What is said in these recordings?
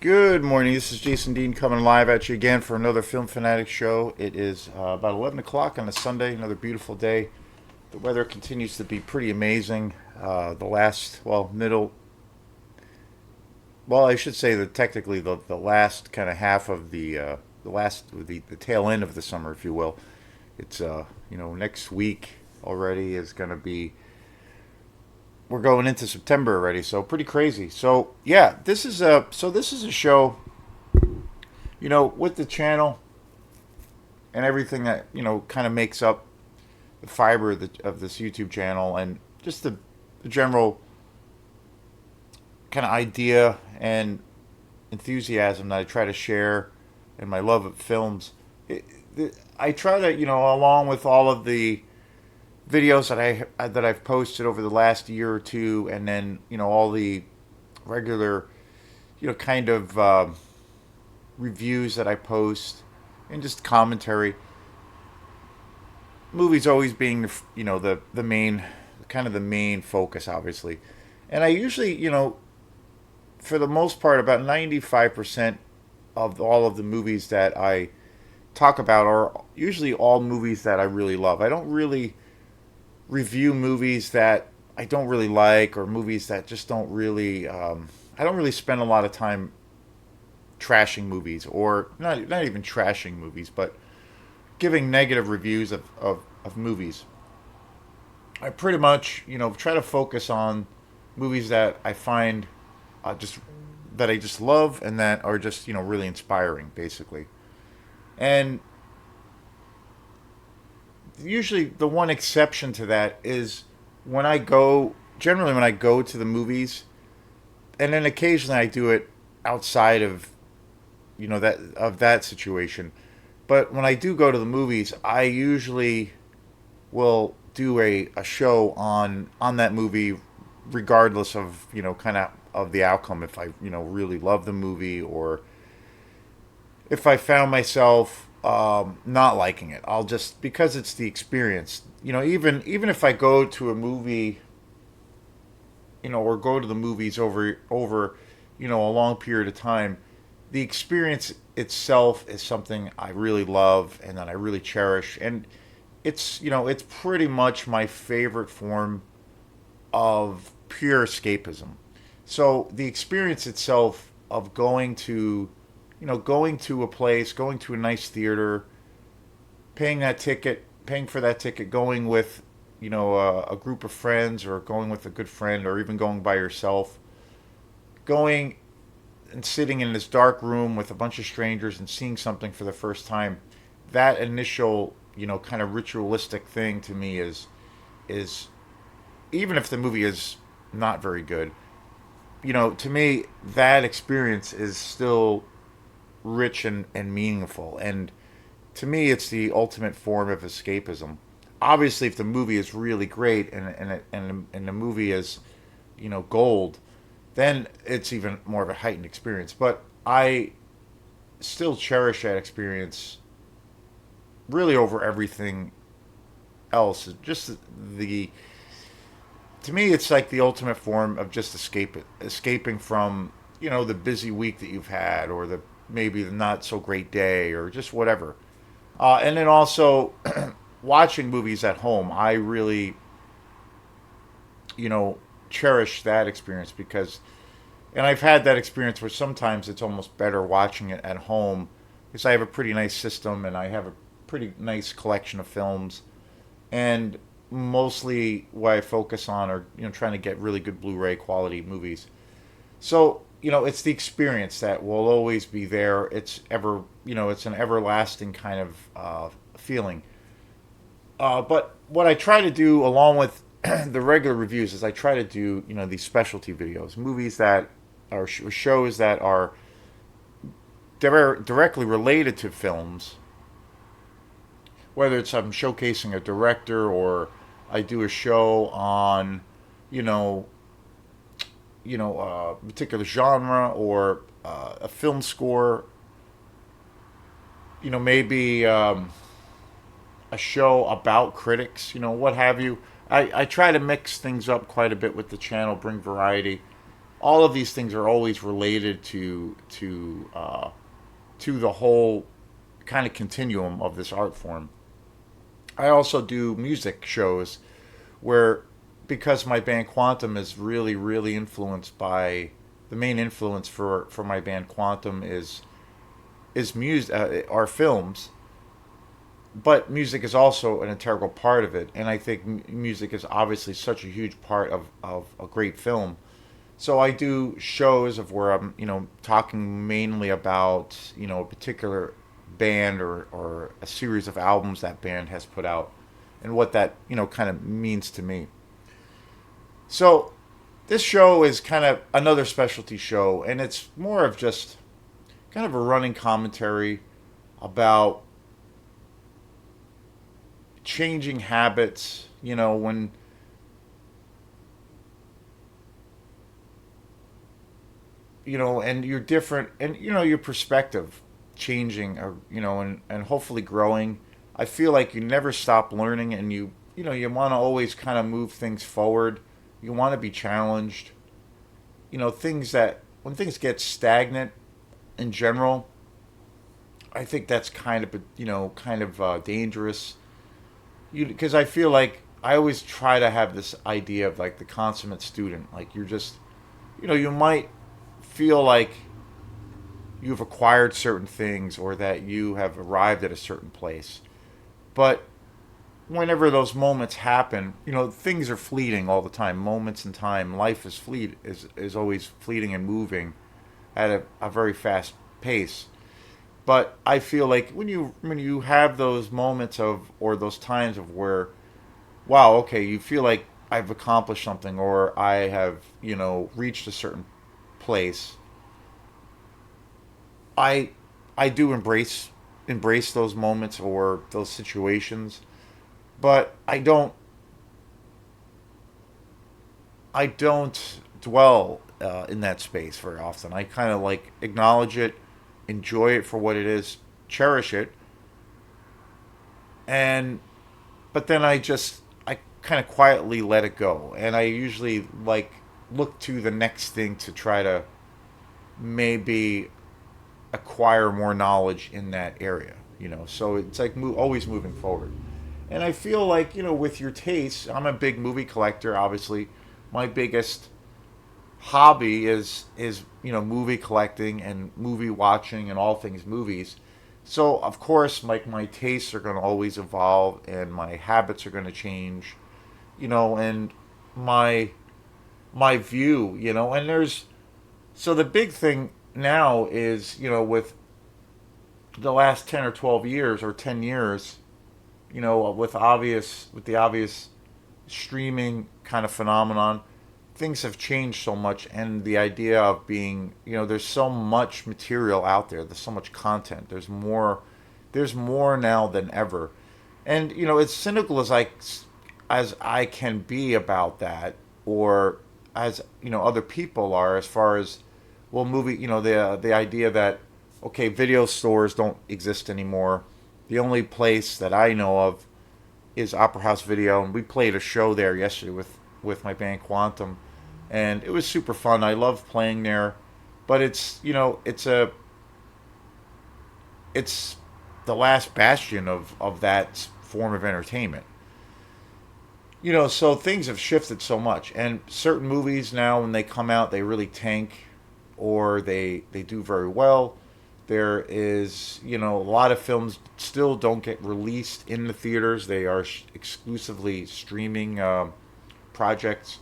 Good morning. This is Jason Dean coming live at you again for another Film Fanatic show. It is about 11 o'clock on a Sunday, another beautiful day. The weather continues to be pretty amazing. The last, well, middle, well, I should say that technically the last kind of half of the tail end of the summer, if you will. It's, next week already is going to be, we're going into September already, so pretty crazy. So, yeah, this is a show, with the channel and everything that kind of makes up the fiber of this YouTube channel, and just the general kind of idea and enthusiasm that I try to share, and my love of films. I try to, along with all of the videos that I've posted over the last year or two, and then all the regular, kind of reviews that I post, and just commentary. Movies always being the main, kind of the main focus, obviously. And I usually, for the most part, about 95% of all of the movies that I talk about are usually all movies that I really love. I don't really review movies that I don't really like, or movies that just don't really. I don't really spend a lot of time trashing movies, or not even trashing movies, but giving negative reviews of movies. I pretty much try to focus on movies that I find just that I just love, and that are just really inspiring, basically. And usually the one exception to that is generally when I go to the movies, and then occasionally I do it outside of that situation. But when I do go to the movies, I usually will do a show on that movie, regardless of kind of the outcome. If I really love the movie, or if I found myself not liking it, I'll just, because it's the experience. Even if I go to a movie, or go to the movies over a long period of time, the experience itself is something I really love and that I really cherish, and it's pretty much my favorite form of pure escapism. So the experience itself of going to a place, going to a nice theater, paying for that ticket, going with a group of friends, or going with a good friend, or even going by yourself, going and sitting in this dark room with a bunch of strangers and seeing something for the first time. That initial kind of ritualistic thing to me is even if the movie is not very good, to me that experience is still rich and meaningful. And to me, it's the ultimate form of escapism. Obviously, if the movie is really great, and the movie is gold, then it's even more of a heightened experience. But I still cherish that experience really over everything else. Just the to me, it's like the ultimate form of just escaping from the busy week that you've had, or the maybe the not so great day, or just whatever. And then also watching movies at home, I really you know cherish that experience, because, and I've had that experience where sometimes it's almost better watching it at home, because I have a pretty nice system, and I have a pretty nice collection of films, and mostly what I focus on are trying to get really good Blu-ray quality movies. So it's the experience that will always be there. It's an everlasting kind of feeling. But what I try to do, along with the regular reviews, is I try to do these specialty videos, movies that are shows that are directly related to films. Whether it's I'm showcasing a director, or I do a show on, you know, a particular genre, or a film score. Maybe a show about critics. What have you. I try to mix things up quite a bit with the channel, bring variety. all of these things are always related to the whole kind of continuum of this art form. I also do music shows where, because my band Quantum is really really influenced by, the main influence for my band Quantum is music, are films, but music is also an integral part of it, and I think music is obviously such a huge part of a great film. So I do shows of where I'm, talking mainly about, a particular band, or a series of albums that band has put out, and what that, kind of means to me. So this show is kind of another specialty show, and it's more of just kind of a running commentary about changing habits, and you're different, and your perspective changing, or and hopefully growing. I feel like you never stop learning, and you want to always kind of move things forward. You want to be challenged. Things that, when things get stagnant in general, I think that's kind of dangerous. Because I feel like I always try to have this idea of like the consummate student. Like, you're just, you might feel like you've acquired certain things, or that you have arrived at a certain place. But whenever those moments happen, things are fleeting all the time. Moments in time, life is always fleeting and moving at a very fast pace. But I feel like when you have those moments of, or those times of where, wow, okay, you feel like I've accomplished something, or I have, reached a certain place. I I do embrace those moments or those situations, but I don't dwell in that space very often. I kind of like acknowledge it, enjoy it for what it is, cherish it, and but then I kind of quietly let it go, and I usually like look to the next thing to try to maybe acquire more knowledge in that area. So it's like always moving forward. And I feel like, with your tastes, I'm a big movie collector. Obviously, my biggest hobby is movie collecting and movie watching and all things movies. So of course, like, my tastes are going to always evolve, and my habits are going to change. And my my view. And there's so the big thing now is, with the last 10 or 12 years, or 10 years, with the obvious streaming kind of phenomenon, things have changed so much, and the idea of being, there's so much material out there, there's so much content, there's more now than ever. And as cynical as I can be about that, or as other people are, as far as, well, movie, the idea that, okay, video stores don't exist anymore. The only place that I know of is Opera House Video, and we played a show there yesterday with my band Quantum, and it was super fun. I love playing there, but it's the last bastion of that form of entertainment. So things have shifted so much, and certain movies now, when they come out, they really tank, or they do very well. There is, a lot of films still don't get released in the theaters. They are exclusively streaming projects.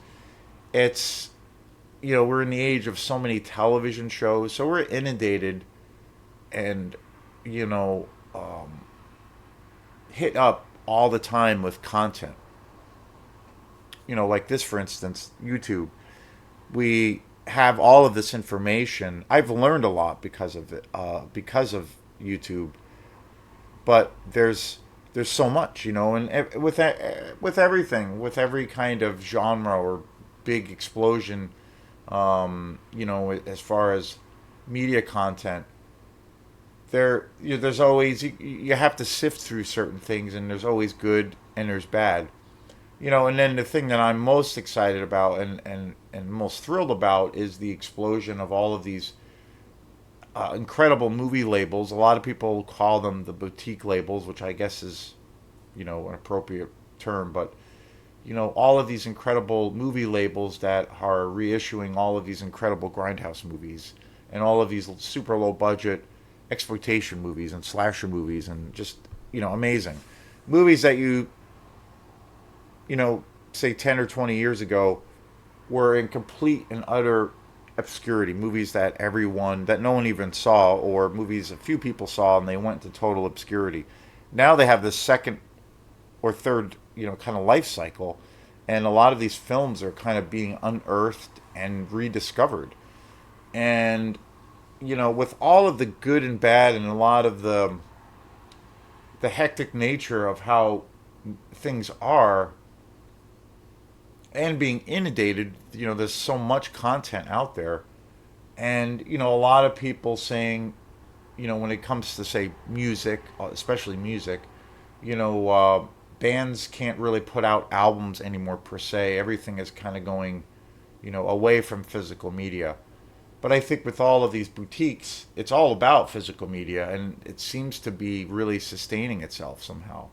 It's, we're in the age of so many television shows, so we're inundated and, you know, um, hit up all the time with content. Like this, for instance, YouTube. We have all of this information. I've learned a lot because of it, because of YouTube. But there's so much, and with everything, with every kind of genre or big explosion, as far as media content, there's always, you have to sift through certain things, and there's always good and there's bad. And then the thing that I'm most excited about and most thrilled about is the explosion of all of these incredible movie labels. A lot of people call them the boutique labels, which I guess is, an appropriate term, but all of these incredible movie labels that are reissuing all of these incredible grindhouse movies and all of these super low budget exploitation movies and slasher movies and just, amazing movies that you know, say 10 or 20 years ago were in complete and utter obscurity. Movies that no one even saw, or movies a few people saw and they went to total obscurity. Now they have this second or third, kind of life cycle, and a lot of these films are kind of being unearthed and rediscovered. And with all of the good and bad and a lot of the hectic nature of how things are, and being inundated, there's so much content out there, and a lot of people saying, when it comes to say music, especially music, bands can't really put out albums anymore per se. Everything is kind of going, away from physical media. But I think with all of these boutiques, it's all about physical media, and it seems to be really sustaining itself somehow.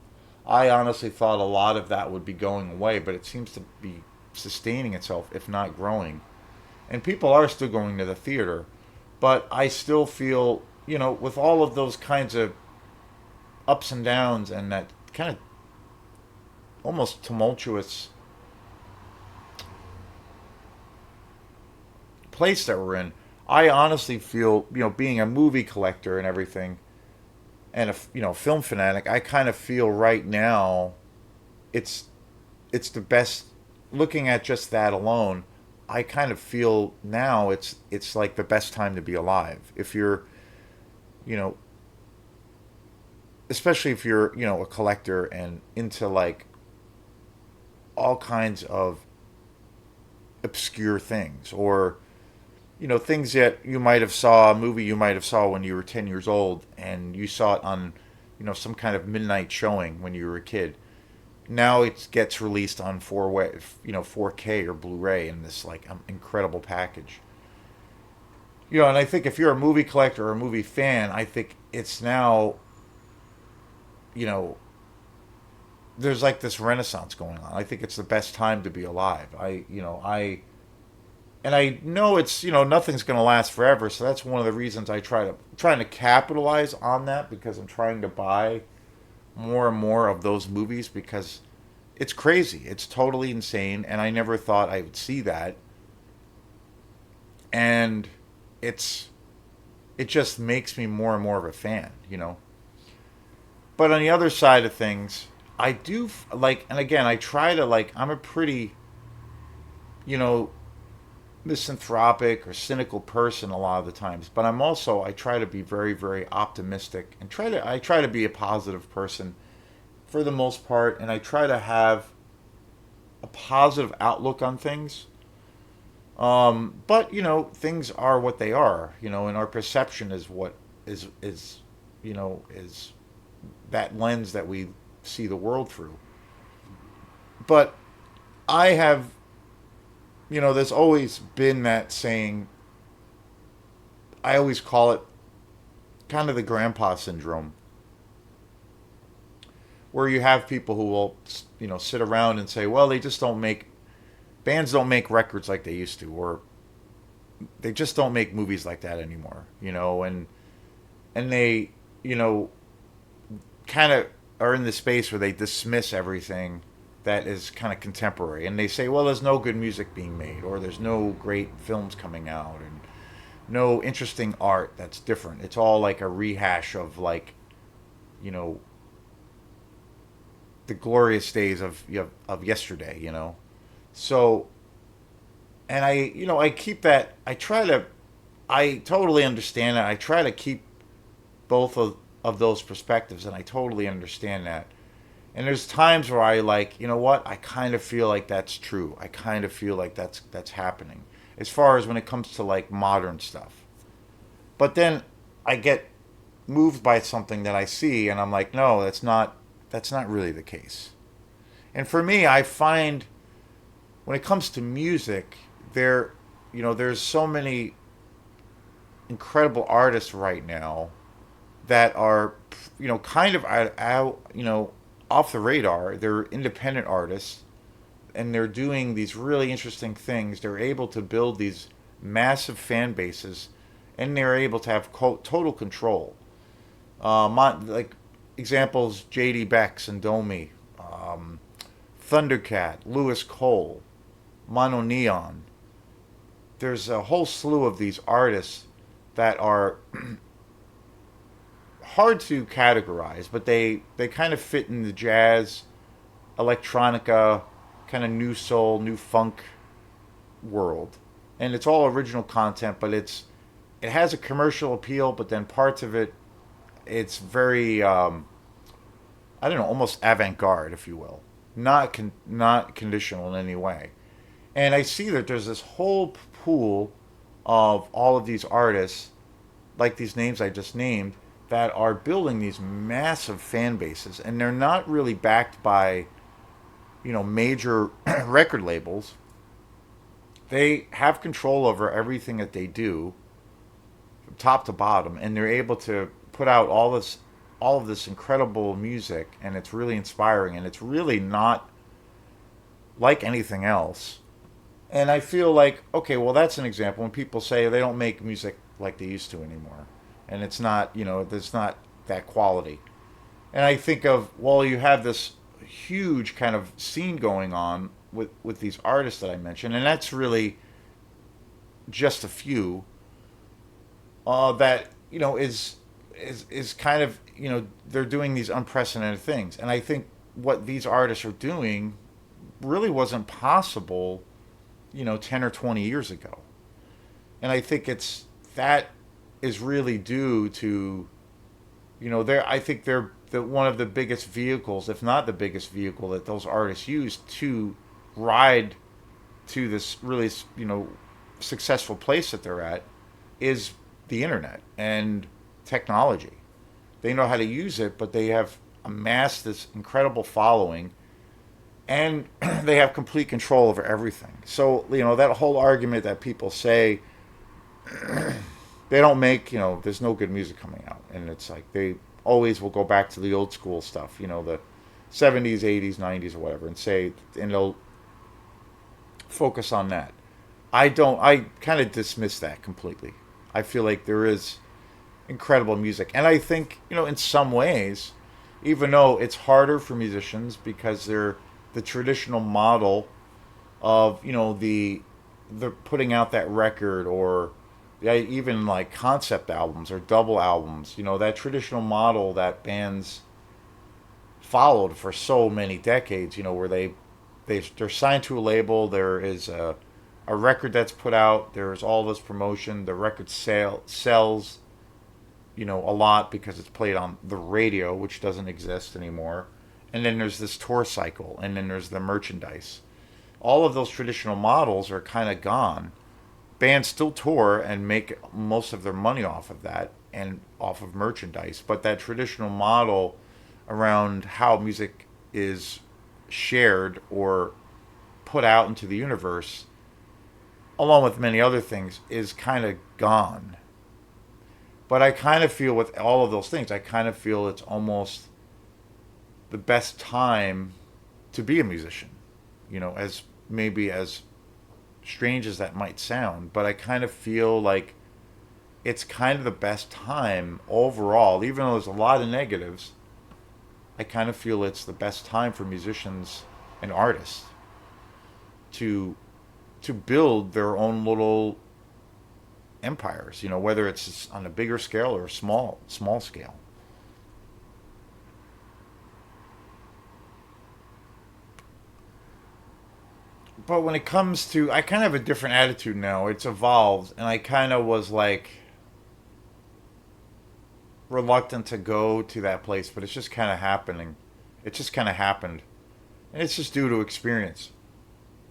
I honestly thought a lot of that would be going away, but it seems to be sustaining itself, if not growing. And people are still going to the theater, but I still feel, with all of those kinds of ups and downs and that kind of almost tumultuous place that we're in, I honestly feel, being a movie collector and everything, and a film fanatic, I kind of feel right now it's it's the best. Looking at just that alone, I kind of feel now it's like the best time to be alive. If you're, you know, especially if you're, a collector and into like all kinds of obscure things, or things that you might have saw a movie you might have saw when you were 10 years old and you saw it on some kind of midnight showing when you were a kid. Now it gets released on 4K or Blu-ray in this like incredible package. And I think if you're a movie collector or a movie fan, I think it's now, you know there's like this renaissance going on. I think it's the best time to be alive. I know it's, nothing's going to last forever, so that's one of the reasons trying to capitalize on that, because I'm trying to buy more and more of those movies, because it's crazy. It's totally insane, and I never thought I would see that. And it's it just makes me more and more of a fan. But on the other side of things, I do like, and again, I try to like, I'm a pretty, you know, misanthropic or cynical person a lot of the times, but I try to be very, very optimistic, and I try to be a positive person for the most part, and I try to have a positive outlook on things. But things are what they are, and our perception is what is that lens that we see the world through. But I have, there's always been that saying. I always call it kind of the grandpa syndrome, where you have people who will, sit around and say, well, they just don't make bands don't make records like they used to, or they just don't make movies like that anymore, and they, you know, kind of are in the space where they dismiss everything that is kind of contemporary, and they say, well, there's no good music being made, or there's no great films coming out, and no interesting art that's different. It's all like a rehash of like, you know, the glorious days of yesterday, So, and I keep that. I totally understand that. I try to keep both of those perspectives, and I totally understand that. And there's times where I like, you know what? I kind of feel like that's true. I kind of feel like that's happening, as far as when it comes to like modern stuff. But then I get moved by something that I see, and I'm like, no, that's not really the case. And for me, I find when it comes to music, there's so many incredible artists right now that are, kind of out, off the radar. They're independent artists, and they're doing these really interesting things. They're able to build these massive fan bases, and they're able to have total control. Like examples: J.D. Bex and Domi, Thundercat, Lewis Cole, Mono Neon. There's a whole slew of these artists that are hard to categorize, but they kind of fit in the jazz, electronica, kind of new soul, new funk world. And it's all original content, but it has a commercial appeal, but then parts of it, it's very I don't know, almost avant-garde, if you will, not conditional in any way. And I see that there's this whole pool of all of these artists, like these names I just named, that are building these massive fan bases, and they're not really backed by, major record labels. They have control over everything that they do, from top to bottom, and they're able to put out all of this incredible music, and it's really inspiring, and it's really not like anything else. And I feel like, okay, well, that's an example when people say they don't make music like they used to anymore, and it's not, there's not that quality. And I think of, well, you have this huge kind of scene going on with these artists that I mentioned, and that's really just a few that is kind of, they're doing these unprecedented things, and I think what these artists are doing really wasn't possible, 10 or 20 years ago. And I think that is really due to, I think they're one of the biggest vehicles, if not the biggest vehicle, that those artists use to ride to this really, successful place that they're at, is the internet and technology. They know how to use it, but they have amassed this incredible following, and they have complete control over everything. So, that whole argument that people say they don't make, there's no good music coming out, and it's like they always will go back to the old school stuff, the 70s, 80s, 90s, or whatever, and they'll focus on that. I kind of dismiss that completely. I feel like there is incredible music. And I think, in some ways, even though it's harder for musicians because they're the traditional model of, the putting out that record, or yeah, even like concept albums or double albums, that traditional model that bands followed for so many decades, where they're signed to a label, there is a record that's put out, there's all this promotion, the record sells, a lot because it's played on the radio, which doesn't exist anymore. And then there's this tour cycle, and then there's the merchandise. All of those traditional models are kind of gone. Bands still tour and make most of their money off of that and off of merchandise, but that traditional model around how music is shared or put out into the universe, along with many other things, is kind of gone. But I kind of feel with all of those things, I kind of feel it's almost the best time to be a musician. As maybe as strange as that might sound, but I kind of feel like it's kind of the best time overall, even though there's a lot of negatives. I kind of feel it's the best time for musicians and artists to build their own little empires, whether it's on a bigger scale or a small scale. But when it comes to, I kind of have a different attitude now. It's evolved, and I kind of was like reluctant to go to that place, but it's just kind of happening. It just kind of happened, and it's just due to experience.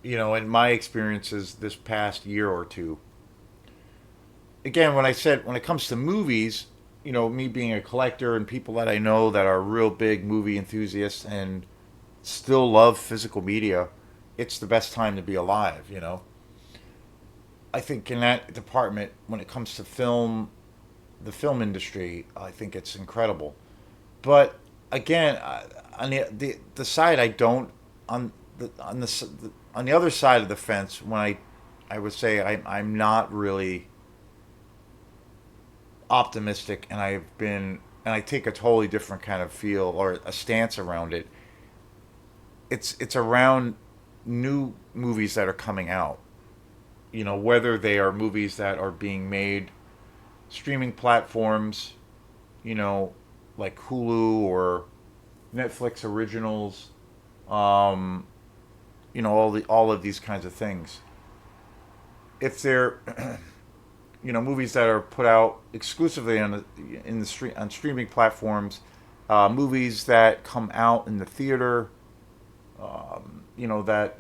And my experiences this past year or two. Again, when I said when it comes to movies, me being a collector and people that I know that are real big movie enthusiasts, and still love physical media, it's the best time to be alive, I think in that department, when it comes to film, the film industry, I think it's incredible. But again, on the side I don't on the other side of the fence, when I would say I'm not really optimistic, and I take a totally different kind of feel or a stance around it. It's around new movies that are coming out. Whether they are movies that are being made streaming platforms, you know, like Hulu or Netflix originals, um, all of these kinds of things. If they're movies that are put out exclusively on streaming platforms, movies that come out in the theater, that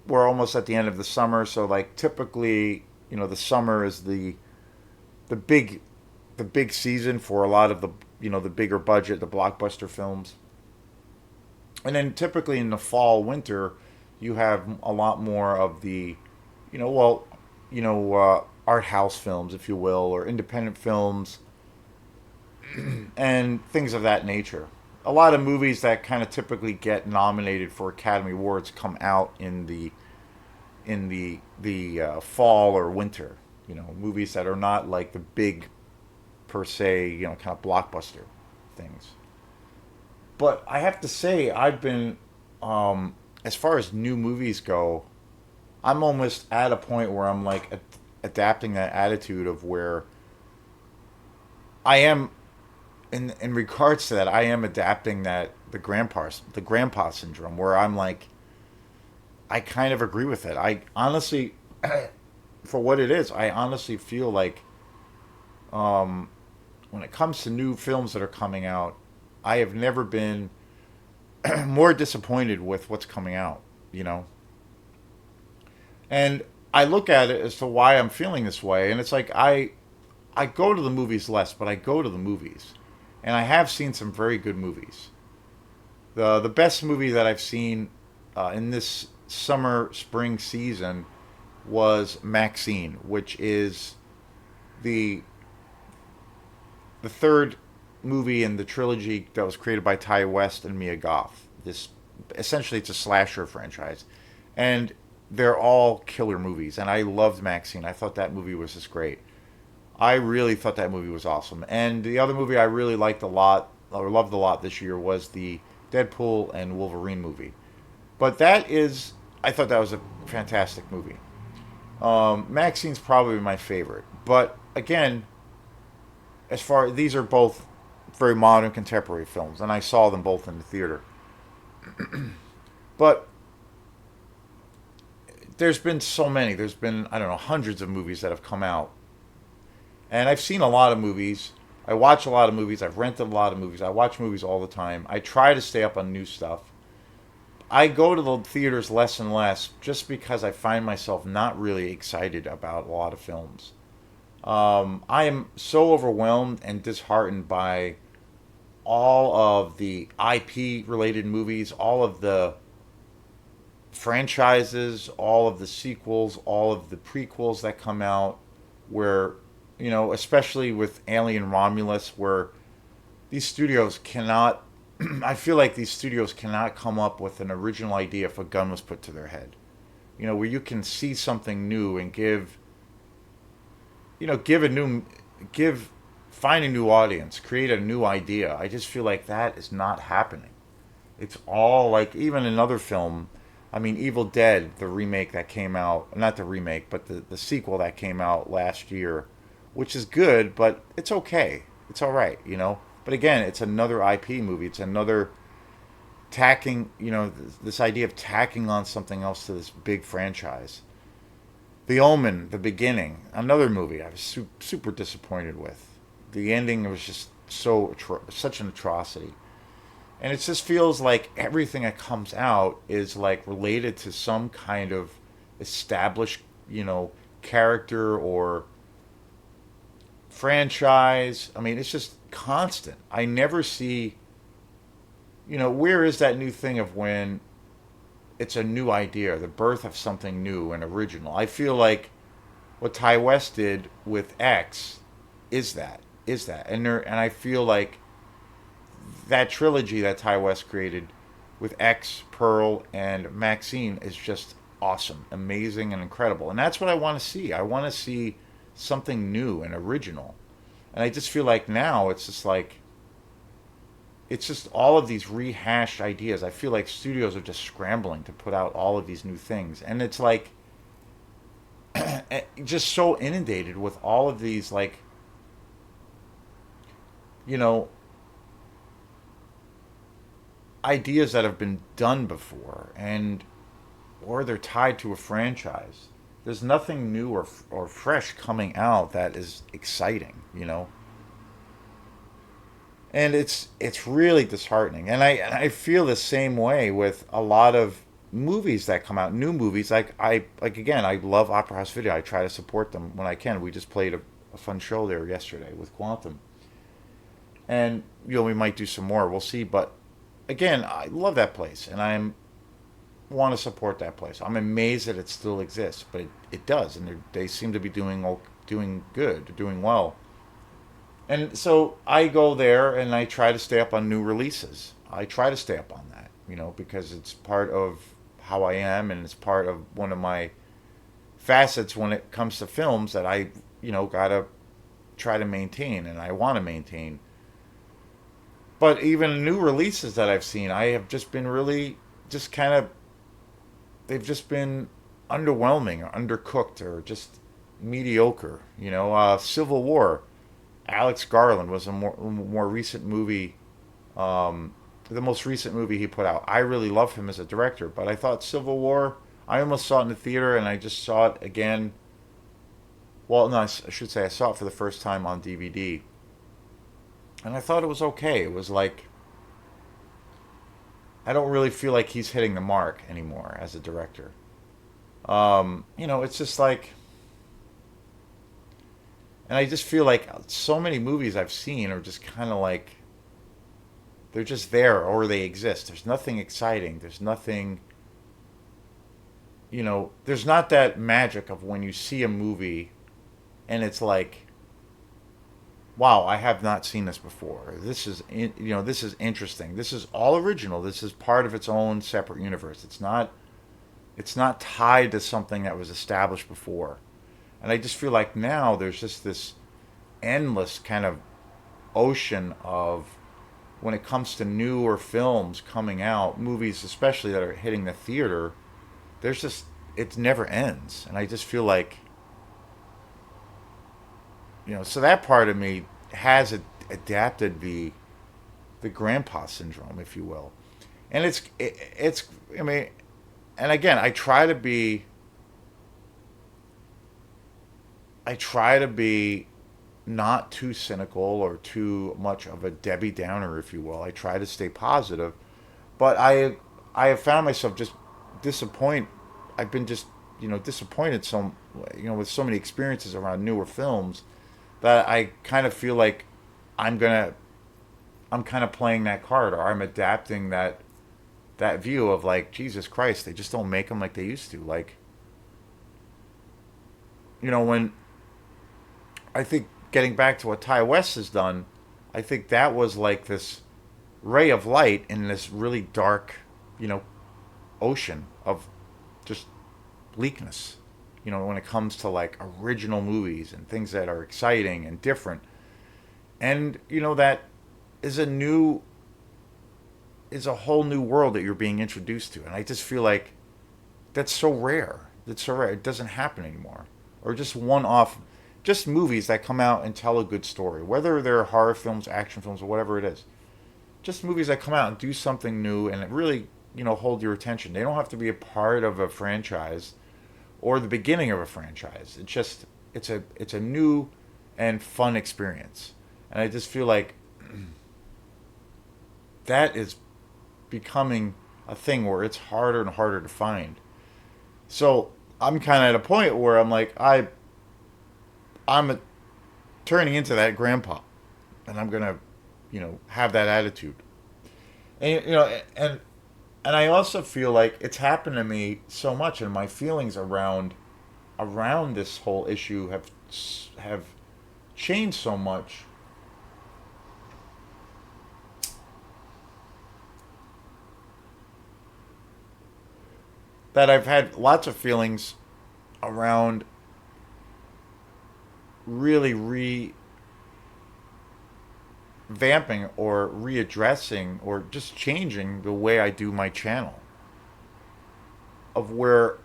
we're almost at the end of the summer, so like typically, the summer is the big the big season for a lot of the bigger budget, the blockbuster films. And then typically in the fall, winter, you have a lot more of the, well, art house films, if you will, or independent films and things of that nature. A lot of movies that kind of typically get nominated for Academy Awards come out in the fall or winter. Movies that are not like the big per se, kind of blockbuster things. But I have to say, I've been, as far as new movies go, I'm almost at a point where I'm like adapting that attitude of where I am in regards to that. I am adapting that the grandpa syndrome, where I'm like, I kind of agree with it. I honestly, for what it is, I honestly feel like, um, when it comes to new films that are coming out, I have never been more disappointed with what's coming out. You know, and I look at it as to why I'm feeling this way, and it's like I go to the movies less, but I go to the movies, and I have seen some very good movies. The best movie that I've seen in this summer spring season was Maxine, which is the the third movie in the trilogy that was created by Ty West and Mia Goth. This essentially it's a slasher franchise, and they're all killer movies. And I loved Maxine. I thought that movie was just great. I really thought that movie was awesome. And the other movie I really liked a lot or loved a lot this year was the Deadpool and Wolverine movie. But I thought that was a fantastic movie. Maxine's probably my favorite. But again, these are both very modern contemporary films, and I saw them both in the theater. But there's been so many. There's been, I don't know, hundreds of movies that have come out, and I've seen a lot of movies. I watch a lot of movies. I've rented a lot of movies. I watch movies all the time. I try to stay up on new stuff. I go to the theaters less and less just because I find myself not really excited about a lot of films. I am so overwhelmed and disheartened by all of the IP related movies, all of the franchises, all of the sequels, all of the prequels that come out, where, especially with Alien Romulus, where these studios cannot, I feel like these studios cannot come up with an original idea if a gun was put to their head. Where you can see something new and give a new, give, find a new audience, create a new idea. I just feel like that is not happening. It's all like, even another film, I mean, Evil Dead, the remake that came out, not the remake, but the sequel that came out last year, which is good, but it's okay. It's all right. But again, it's another IP movie. It's another tacking, this idea of tacking on something else to this big franchise. The Omen, The Beginning, another movie I was super disappointed with. The ending was just such an atrocity. And it just feels like everything that comes out is like related to some kind of established, character or franchise. I mean, it's just constant. I never see, where is that new thing of when it's a new idea, the birth of something new and original? I feel like what Ty West did with X is that, and I feel like that trilogy that Ty West created with X, Pearl, and Maxine is just awesome, amazing, and incredible. And that's what I want to see. I want to see something new and original. And I just feel like now it's just all of these rehashed ideas. I feel like studios are just scrambling to put out all of these new things. And it's like just so inundated with all of these you know, ideas that have been done before, and or they're tied to a franchise. There's nothing new or fresh coming out that is exciting. And it's really disheartening. And I feel the same way with a lot of movies that come out, new movies. Like again, I love Opera House Video. I try to support them when I can. We just played a fun show there yesterday with Quantum, and we might do some more. We'll see. But again, I love that place, and I want to support that place. I'm amazed that it still exists, but it does, and they seem to be doing good, doing well. And so I go there and I try to stay up on new releases. I try to stay up on that, because it's part of how I am, and it's part of one of my facets when it comes to films that I gotta try to maintain, and I want to maintain. But even new releases that I've seen, I have just been really just kind of, they've just been underwhelming or undercooked or just mediocre. Civil War. Alex Garland was a more recent movie, the most recent movie he put out. I really love him as a director, but I thought Civil War. I almost saw it in the theater, and I just saw it again. Well, no, I should say I saw it for the first time on DVD, and I thought it was okay. It was like I don't really feel like he's hitting the mark anymore as a director. It's just like, and I just feel like so many movies I've seen are just kind of like they're just there or they exist. There's nothing exciting. There's nothing, there's not that magic of when you see a movie and it's like, wow, I have not seen this before. This is interesting. This is all original. This is part of its own separate universe. It's not tied to something that was established before. And I just feel like now there's just this endless kind of ocean of when it comes to newer films coming out, movies especially that are hitting the theater, there's just it never ends. And I just feel like so that part of me has adapted the grandpa syndrome, if you will. And it's I mean, and again, I try to be not too cynical or too much of a Debbie Downer, if you will. I try to stay positive, but I have found myself just disappointed. I've been just disappointed with so many experiences around newer films that I kind of feel like I'm gonna I'm kind of playing that card, or I'm adapting that view of like Jesus Christ, they just don't make them like they used to. Like when I think getting back to what Ty West has done, I think that was like this ray of light in this really dark, you know, ocean of just bleakness. When it comes to like original movies and things that are exciting and different, and that is a whole new world that you're being introduced to, and I just feel like that's so rare. That's so rare. It doesn't happen anymore. Or just one-off, just movies that come out and tell a good story, whether they're horror films, action films, or whatever it is. Just movies that come out and do something new and it really, hold your attention. They don't have to be a part of a franchise or the beginning of a franchise. It's a new and fun experience. And I just feel like that is becoming a thing where it's harder and harder to find. So I'm kind of at a point where I'm like I'm turning into that grandpa, and I'm gonna have that attitude. And and I also feel like it's happened to me so much, and my feelings around this whole issue have changed so much that I've had lots of feelings around really revamping or readdressing or just changing the way I do my channel, of where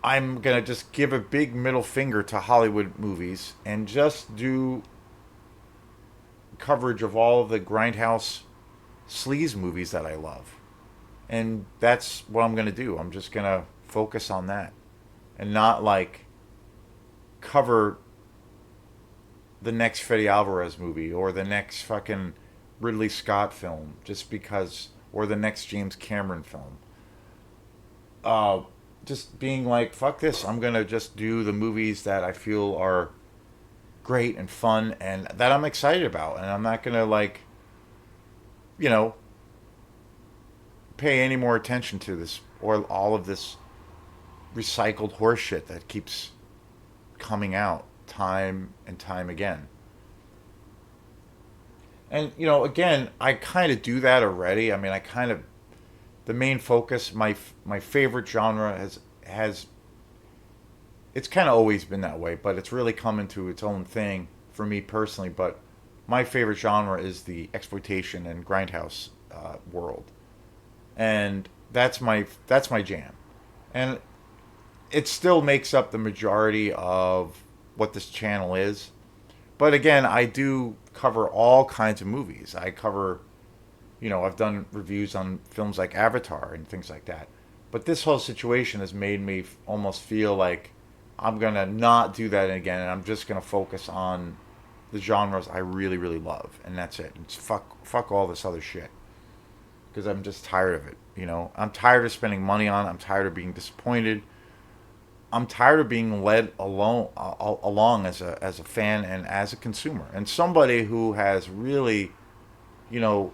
I'm gonna just give a big middle finger to Hollywood movies and just do coverage of all of the grindhouse sleaze movies that I love. And that's what I'm gonna do. I'm just gonna focus on that and not like cover the next Fede Alvarez movie or the next fucking Ridley Scott film just because, or the next James Cameron film. Uh, just being like, fuck this. I'm gonna just do the movies that I feel are great and fun and that I'm excited about, and I'm not gonna like, you know, pay any more attention to this or all of this recycled horseshit that keeps coming out time and time again. And again, I kind of do that already. I mean, I kind of the main focus, my favorite genre has it's kind of always been that way, but it's really come into its own thing for me personally. But my favorite genre is the exploitation and grindhouse world, and that's my jam, and it still makes up the majority of what this channel is. But again, I do cover all kinds of movies. I cover, I've done reviews on films like Avatar and things like that. But this whole situation has made me almost feel like I'm going to not do that again, and I'm just going to focus on the genres I really, really love. And that's it. It's fuck all this other shit. Because I'm just tired of it. I'm tired of spending money on it. I'm tired of being disappointed. I'm tired of being led along as a fan and as a consumer and somebody who has really, you know,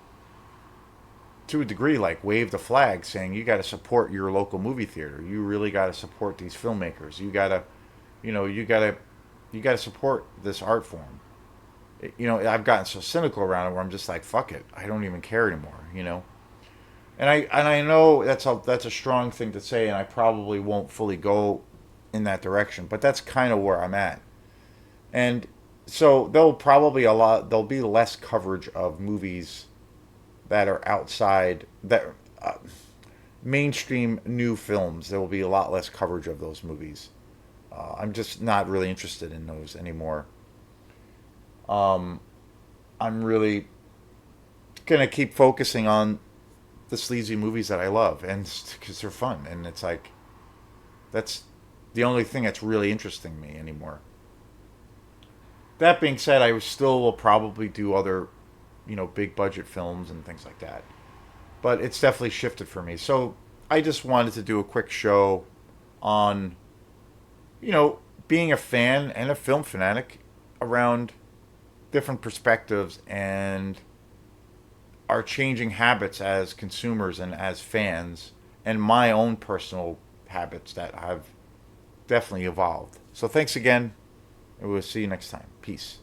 to a degree, like waved a flag saying you got to support your local movie theater. You really got to support these filmmakers. You got to, you got to support this art form. I've gotten so cynical around it where I'm just like, fuck it, I don't even care anymore. And I know that's a strong thing to say, and I probably won't fully go in that direction, but that's kind of where I'm at. And so there'll be less coverage of movies that are outside that mainstream new films. There will be a lot less coverage of those movies. I'm just not really interested in those anymore. Um, I'm really gonna keep focusing on the sleazy movies that I love, and because they're fun, and it's like that's the only thing that's really interesting me anymore. That being said, I still will probably do other, big budget films and things like that. But it's definitely shifted for me. So I just wanted to do a quick show on, being a fan and a film fanatic around different perspectives and our changing habits as consumers and as fans, and my own personal habits that have definitely evolved. So thanks again, and we'll see you next time. Peace.